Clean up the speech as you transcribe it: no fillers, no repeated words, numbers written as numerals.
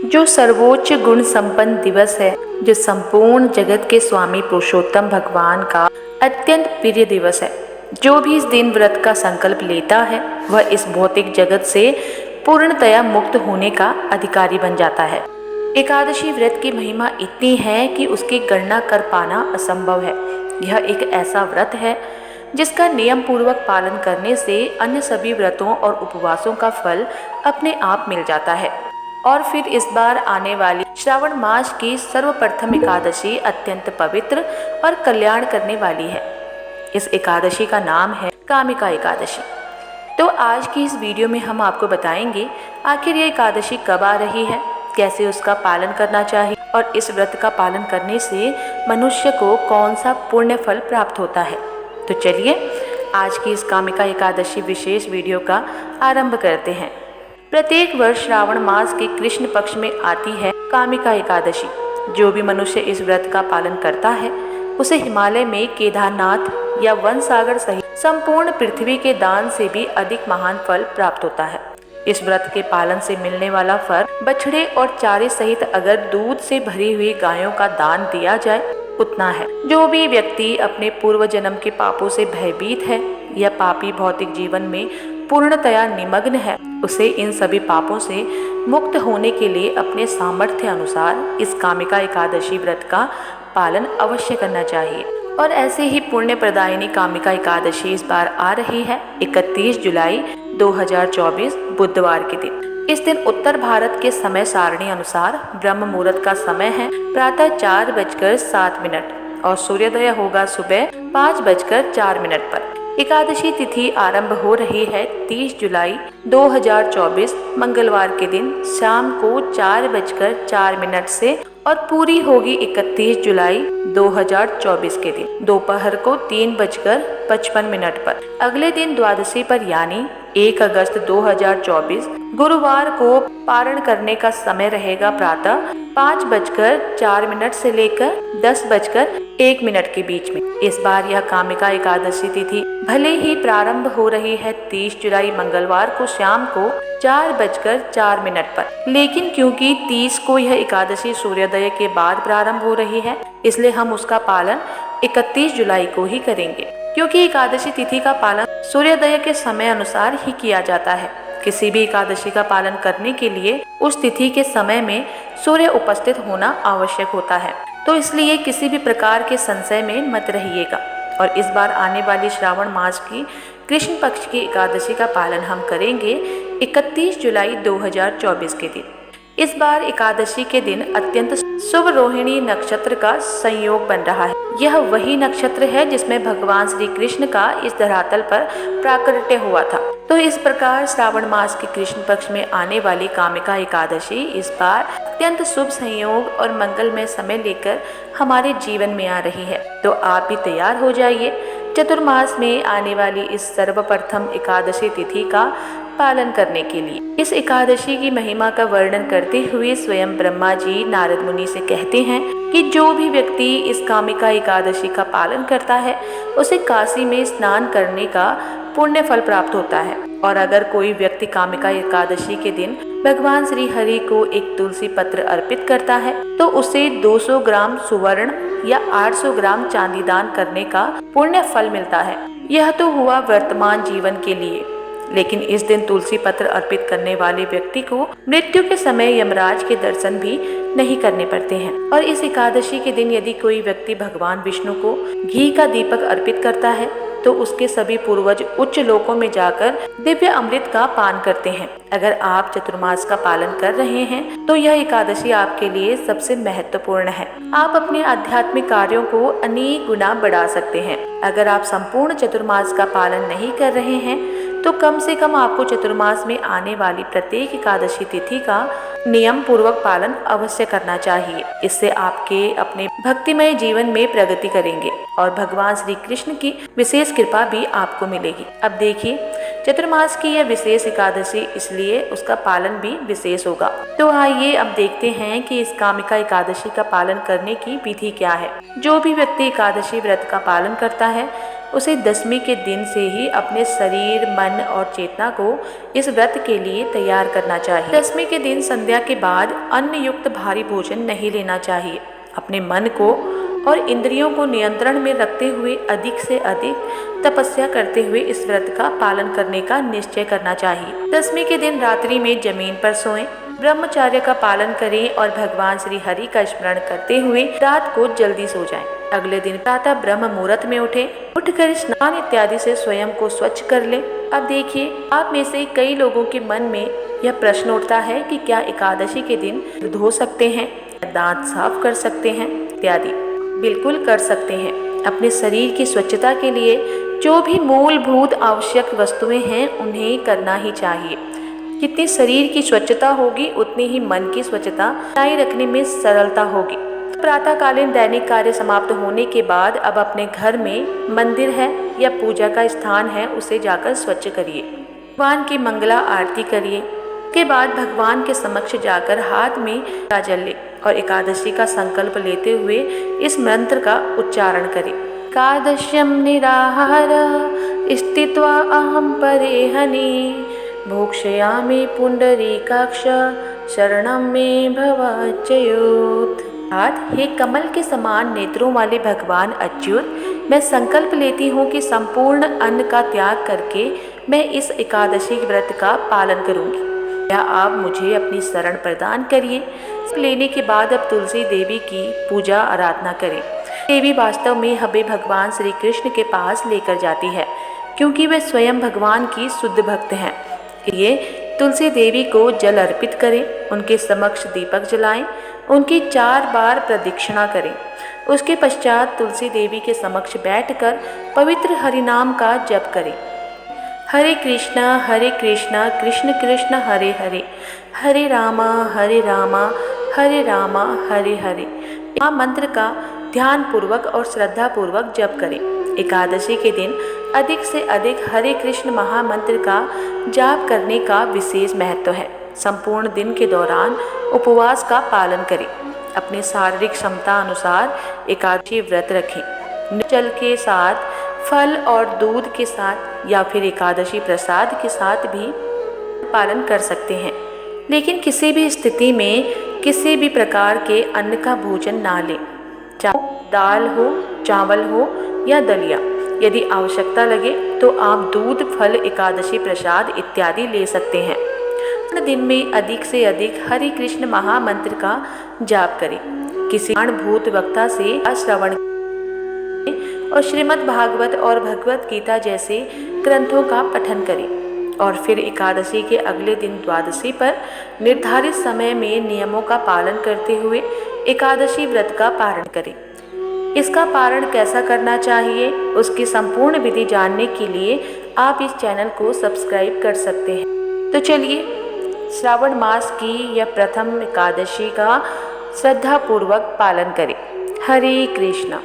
जो सर्वोच्च गुण संपन्न दिवस है, जो संपूर्ण जगत के स्वामी पुरुषोत्तम भगवान का अत्यंत प्रिय दिवस है। जो भी इस दिन व्रत का संकल्प लेता है वह इस भौतिक जगत से पूर्णतया मुक्त होने का अधिकारी बन जाता है। एकादशी व्रत की महिमा इतनी है कि उसकी गणना कर पाना असंभव है। यह एक ऐसा व्रत है जिसका नियम पूर्वक पालन करने से अन्य सभी व्रतों और उपवासों का फल अपने आप मिल जाता है। और फिर इस बार आने वाली श्रावण मास की सर्वप्रथम एकादशी अत्यंत पवित्र और कल्याण करने वाली है। इस एकादशी का नाम है कामिका एकादशी। तो आज की इस वीडियो में हम आपको बताएंगे आखिर ये एकादशी कब आ रही है, कैसे उसका पालन करना चाहिए और इस व्रत का पालन करने से मनुष्य को कौन सा पुण्य फल प्राप्त होता है। तो चलिए आज की इस कामिका एकादशी विशेष वीडियो का आरंभ करते हैं। प्रत्येक वर्ष श्रावण मास के कृष्ण पक्ष में आती है कामिका एकादशी। जो भी मनुष्य इस व्रत का पालन करता है उसे हिमालय में केदारनाथ या वन सागर सहित संपूर्ण पृथ्वी के दान से भी अधिक महान फल प्राप्त होता है। इस व्रत के पालन से मिलने वाला फल बछड़े और चारे सहित अगर दूध से भरी हुई गायों का दान दिया जाए उतना है। जो भी व्यक्ति अपने पूर्व जन्म के पापों से भयभीत है या पापी भौतिक जीवन में पूर्णतया निमग्न है, उसे इन सभी पापों से मुक्त होने के लिए अपने सामर्थ्य अनुसार इस कामिका एकादशी व्रत का पालन अवश्य करना चाहिए। और ऐसे ही पुण्य प्रदायिनी कामिका एकादशी इस बार आ रही है 31 जुलाई 2024 बुधवार के दिन। इस दिन उत्तर भारत के समय सारणी अनुसार ब्रह्म मुहूर्त का समय है प्रातः 4:07 और सूर्योदय होगा सुबह 5:04 पर। एकादशी तिथि आरंभ हो रही है 30 जुलाई 2024 मंगलवार के दिन शाम को 4:04 से और पूरी होगी 31 जुलाई 2024 के दिन दोपहर को 3:55 पर। अगले दिन द्वादशी पर यानी 1 अगस्त 2024 गुरुवार को पारण करने का समय रहेगा प्रातः 5:04 से लेकर 10:01 के बीच में। इस बार यह कामिका एकादशी तिथि भले ही प्रारंभ हो रही है 30 जुलाई मंगलवार को शाम को 4:04 पर, लेकिन क्योंकि 30 को यह एकादशी सूर्योदय के बाद प्रारंभ हो रही है इसलिए हम उसका पालन 31 जुलाई को ही करेंगे। क्योंकि एकादशी तिथि का पालन सूर्योदय के समय अनुसार ही किया जाता है। किसी भी एकादशी का पालन करने के लिए उस तिथि के समय में सूर्य उपस्थित होना आवश्यक होता है। तो इसलिए किसी भी प्रकार के संशय में मत रहिएगा। और इस बार आने वाली श्रावण मास की कृष्ण पक्ष की एकादशी का पालन हम करेंगे 31 जुलाई 2024 के दिन। इस बार एकादशी के दिन अत्यंत शुभ रोहिणी नक्षत्र का संयोग बन रहा है। यह वही नक्षत्र है जिसमें भगवान श्री कृष्ण का इस धरातल पर प्राकट्य हुआ था। तो इस प्रकार श्रावण मास के कृष्ण पक्ष में आने वाली कामिका एकादशी इस बार अत्यंत शुभ संयोग और मंगलमय समय लेकर हमारे जीवन में आ रही है। तो आप भी तैयार हो जाइए चतुर्मास में आने वाली इस सर्वप्रथम एकादशी तिथि का पालन करने के लिए। इस एकादशी की महिमा का वर्णन करते हुए स्वयं ब्रह्मा जी नारद मुनि से कहते हैं कि जो भी व्यक्ति इस कामिका एकादशी का पालन करता है उसे काशी में स्नान करने का पुण्य फल प्राप्त होता है। और अगर कोई व्यक्ति कामिका एकादशी के दिन भगवान श्री हरि को एक तुलसी पत्र अर्पित करता है तो उसे 200 ग्राम सुवर्ण या 800 ग्राम चांदी दान करने का पुण्य फल मिलता है। यह तो हुआ वर्तमान जीवन के लिए, लेकिन इस दिन तुलसी पत्र अर्पित करने वाले व्यक्ति को मृत्यु के समय यमराज के दर्शन भी नहीं करने पड़ते हैं। और इस एकादशी के दिन यदि कोई व्यक्ति भगवान विष्णु को घी का दीपक अर्पित करता है तो उसके सभी पूर्वज उच्च लोकों में जाकर दिव्य अमृत का पान करते हैं। अगर आप चतुर्मास का पालन कर रहे हैं तो यह एकादशी आपके लिए सबसे महत्वपूर्ण है। आप अपने आध्यात्मिक कार्यों को अनेक गुना बढ़ा सकते हैं। अगर आप संपूर्ण चतुर्मास का पालन नहीं कर रहे हैं तो कम से कम आपको चतुर्मास में आने वाली प्रत्येक एकादशी तिथि का नियम पूर्वक पालन अवश्य करना चाहिए। इससे आपके अपने भक्तिमय जीवन में प्रगति करेंगे और भगवान श्री कृष्ण की विशेष कृपा भी आपको मिलेगी। अब देखिए चतुर्मास की यह विशेष एकादशी इसलिए उसका पालन भी विशेष होगा। तो आइए अब देखते हैं कि इस कामिका एकादशी का पालन करने की विधि क्या है। जो भी व्यक्ति एकादशी व्रत का पालन करता है उसे दशमी के दिन से ही अपने शरीर, मन और चेतना को इस व्रत के लिए तैयार करना चाहिए। दशमी के दिन संध्या के बाद अन्न युक्त भारी भोजन नहीं लेना चाहिए। अपने मन को और इंद्रियों को नियंत्रण में रखते हुए अधिक से अधिक तपस्या करते हुए इस व्रत का पालन करने का निश्चय करना चाहिए। दशमी के दिन रात्रि में जमीन पर सोएं, ब्रह्मचर्य का पालन करें और भगवान श्री हरि का स्मरण करते हुए रात को जल्दी सो जाएं। अगले दिन प्रातः ब्रह्म मुहूर्त में उठकर स्नान इत्यादि से स्वयं को स्वच्छ कर लें। अब देखिए, आप में से कई लोगों के मन में यह प्रश्न उठता है कि क्या एकादशी के दिन धो सकते हैं, दांत साफ कर सकते हैं इत्यादि। बिल्कुल कर सकते हैं। अपने शरीर की स्वच्छता के लिए जो भी मूलभूत आवश्यक वस्तुएं हैं उन्हें करना ही चाहिए। जितनी शरीर की स्वच्छता होगी उतनी ही मन की स्वच्छता बनाए रखने में सरलता होगी। प्रातःकालीन दैनिक कार्य समाप्त होने के बाद अब अपने घर में मंदिर है या पूजा का स्थान है उसे जाकर स्वच्छ करिए। भगवान की मंगला आरती करिए। के बाद भगवान के समक्ष जाकर हाथ में काजल ले और एकादशी का संकल्प लेते हुए इस मंत्र का उच्चारण करें। एकादश्यम निराहार स्थित्वा अहम परेहनि भोक्ष्यामि पुंडरीकाक्ष शरणं मे भवाच्युत। हे कमल के समान नेत्रों वाले भगवान अच्युत, मैं संकल्प लेती हूँ कि संपूर्ण अन्न का त्याग करके मैं इस एकादशी व्रत का पालन करूँगी। क्या आप मुझे अपनी शरण प्रदान करिए। लेने के बाद अब तुलसी देवी की पूजा आराधना करें। देवी वास्तव में हमें भगवान श्री कृष्ण के पास लेकर जाती है, क्योंकि वे स्वयं भगवान की शुद्ध भक्त हैं। ये तुलसी देवी को जल अर्पित करें, उनके समक्ष दीपक जलाएं, उनकी 4 बार प्रदक्षिणा करें। उसके पश्चात तुलसी देवी के समक्ष बैठकर पवित्र हरिनाम का जप करें। हरे कृष्णा कृष्ण कृष्ण हरे हरे, हरे रामा हरे रामा हरे हरे मंत्र का ध्यान पूर्वक और श्रद्धा पूर्वक जप करें। एकादशी के दिन अधिक से अधिक हरे कृष्ण महामंत्र का जाप करने का विशेष महत्व है। संपूर्ण दिन के दौरान उपवास का पालन करें। अपनी शारीरिक क्षमता अनुसार एकादशी व्रत रखें। जल के साथ, फल और दूध के साथ या फिर एकादशी प्रसाद के साथ भी पालन कर सकते हैं, लेकिन किसी भी स्थिति में किसी भी प्रकार के अन्न का भोजन ना लें, चाहे दाल हो, चावल हो या दलिया। यदि आवश्यकता लगे तो आप दूध, फल, एकादशी प्रसाद इत्यादि ले सकते हैं। दिन में अधिक से अधिक हरे कृष्ण महामंत्र का जाप करें। किसी भूत वक्ता से श्रवण और श्रीमद् भागवत और भगवत गीता जैसे ग्रंथों का पठन करें और फिर एकादशी के अगले दिन द्वादशी पर निर्धारित समय में नियमों का पालन करते हुए एकादशी व्रत का पारण करें। इसका पारण कैसा करना चाहिए, उसकी संपूर्ण विधि जानने के लिए आप इस चैनल को सब्सक्राइब कर सकते हैं। तो चलिए, श्रावण मास की यह प्रथम एकादशी का श्रद्धापूर्वक पालन करें। हरे कृष्णा।